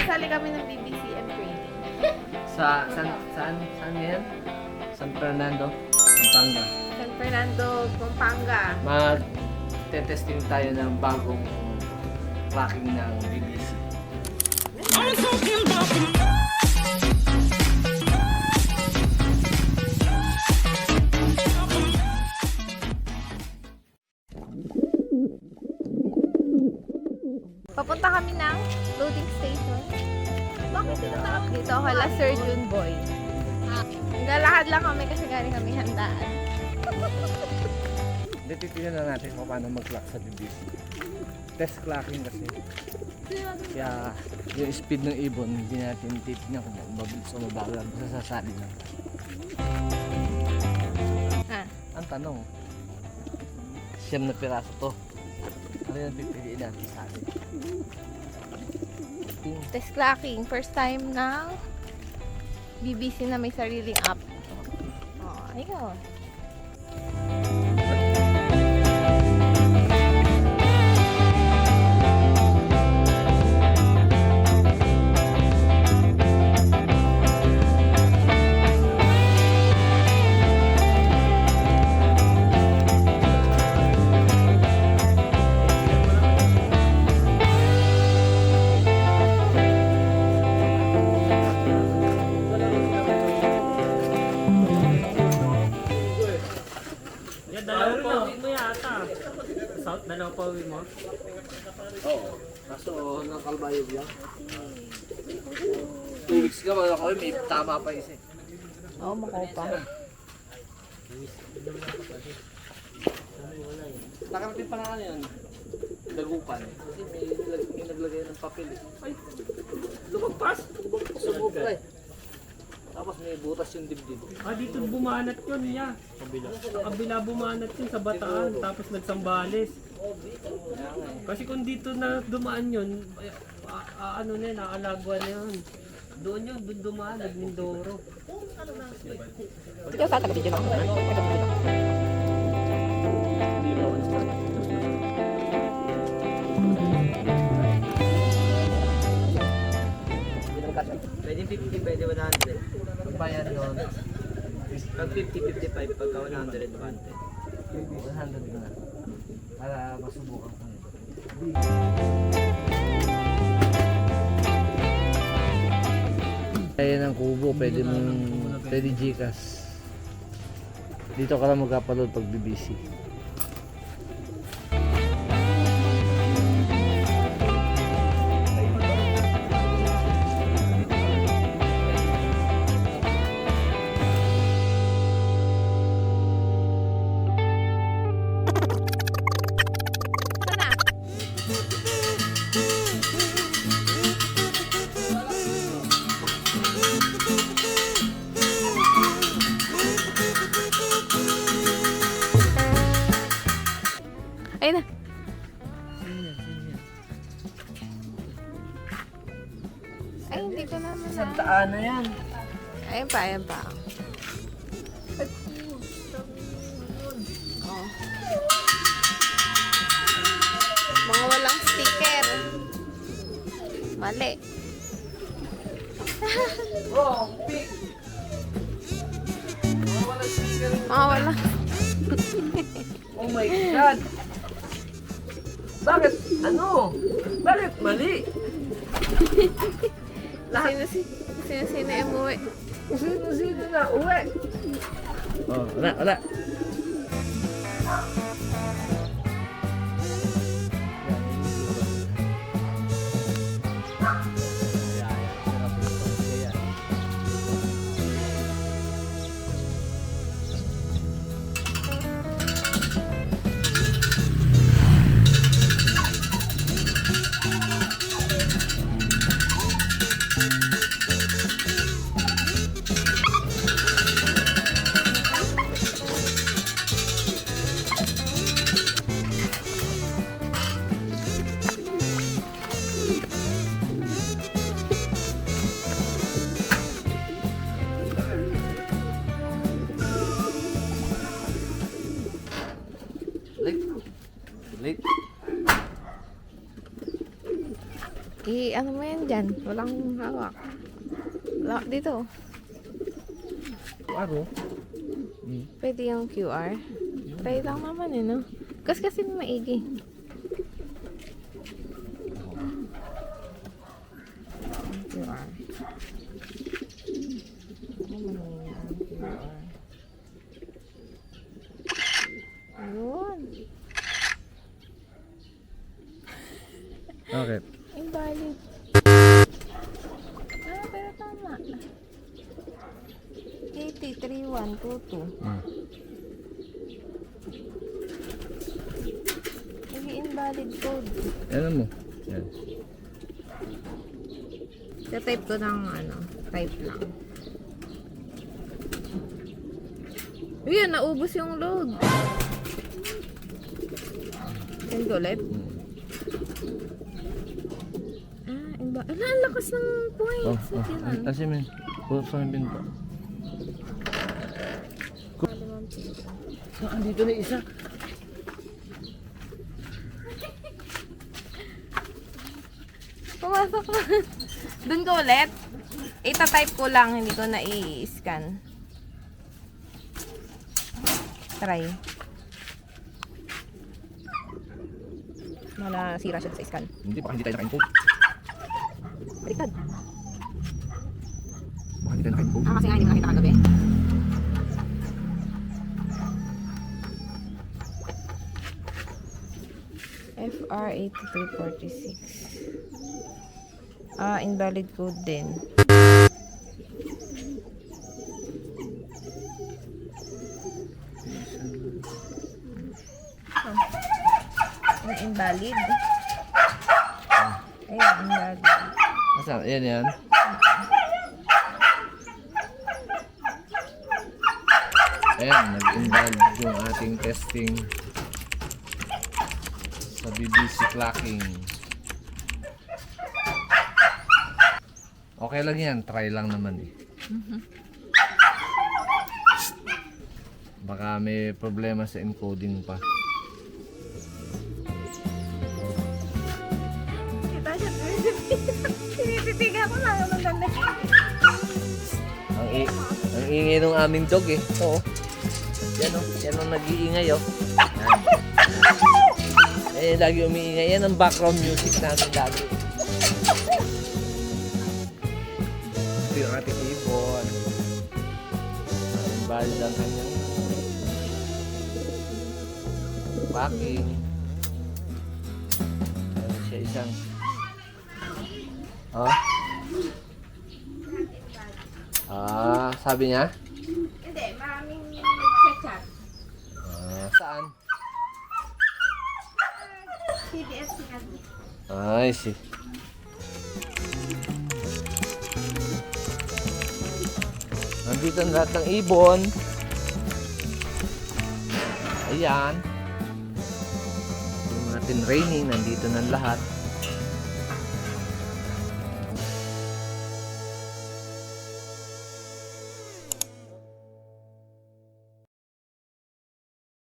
Kasali kami ng BBCM training. Saan yan? San Fernando, Pampanga. San Fernando, Pampanga. Mag-testing tayo ng bagong tracking ng BBC. Papunta kami ng loading station. Bakit tinatawag dito? Hala, Sir June Boy. Naglalakad lang kami kasi galing kami handaan. Hindi, titignan na natin kung paano mag-clock sa BBC. Test clocking kasi. Kaya yung speed ng ibon, hindi natin titignan kung mabilis o mabagal. Basta sasali lang. Ang tanong, siyam na piraso to. Ano yung pipiliin natin sa atin? Test clocking. First time ng BBC na may sariling app. Oh, ayun. Dalawang pauwi mo yata. South, dalawang pauwi mo? Oo. Kaso, nakalbayog lang. 2 weeks ka ba ako, may tama pa isa. Oo, makaw pa. Nakarating pa na ano yun? Dagupan. Kasi may naglagay ng papel eh. Ay, Lumagpas! sumubra eh. Tapos may butas yung dibdib. Ah, dito bumanat yun niya. Kabila bumanat yun sa Bataan, tapos nagsambales. Kasi kung dito na dumaan yun, ano na yun, nakalagwa na yun. Doon yun, doon dumaan, nag-Mindoro. Ikaw sa taga-video lang. Pwede 50, pwede 100. Bayad doon, Pag 50, 55, pagka 100, 100. 100 na. Para masubukan ko nito. Kaya ng kubo, pwede Gcash. Dito ka lang mag-upload pag BBC. Ayun na. Ay, hindi ko naman na. Taan na yan. Ayun pa, ayun pa. Oh. Mga walang sticker. Mali. Wrong pick. Wala sticker. Mga walang... Oh my God! Bakit? Ano? Bakit mali? Sino yung umuwi? Sino na uwi? Oh, wala. Ano mo yan dyan? Walang hawak. Wala, dito. Aro. Pwede yung QR. Try lang naman eh, no? Kasi maigi. QR. Ayun. Okay. Invalid. Pero tama. 803122. Invalid code. Ano mo? Yan. Type ko ng type lang. Ayun, naubos yung load. Send ko ulit. Ala, ang lakas ng points. Kasi may pulsang din pa. Andito na isa. Pumasok na. Doon ko ulit. Ita-type ko lang, hindi ko na i-scan. Try. Mala sira siya sa scan. Hindi, baka hindi tayo naka-encode. Baliktad. Baka hindi tayo naka-encode. Kasi nga hindi ko nakita kagabi. FR8346. Invalid code din. Invalid. Ayun, invalid. Asa? Yan. Ayan, nag-invalid yung ating testing sa BBC clocking. Okay lang yan, try lang naman eh. Baka may problema sa encoding pa. Kita siya, tinititigan ko lang naman ganda. Ang ingay ng aming dog eh. Oo. Yan ang nag-iingay oh. Yan. Lagi umiingay. Yan ang background music namin lagi. Ito yung ating ibon. Ang valid ang kanyang packing. Ayan siya isang sabi niya? Hindi, maraming nag-chat. Saan? CBS nga. I see. Nandito ang lahat ng ibon. Ayan. Yung ating raining, nandito ng lahat.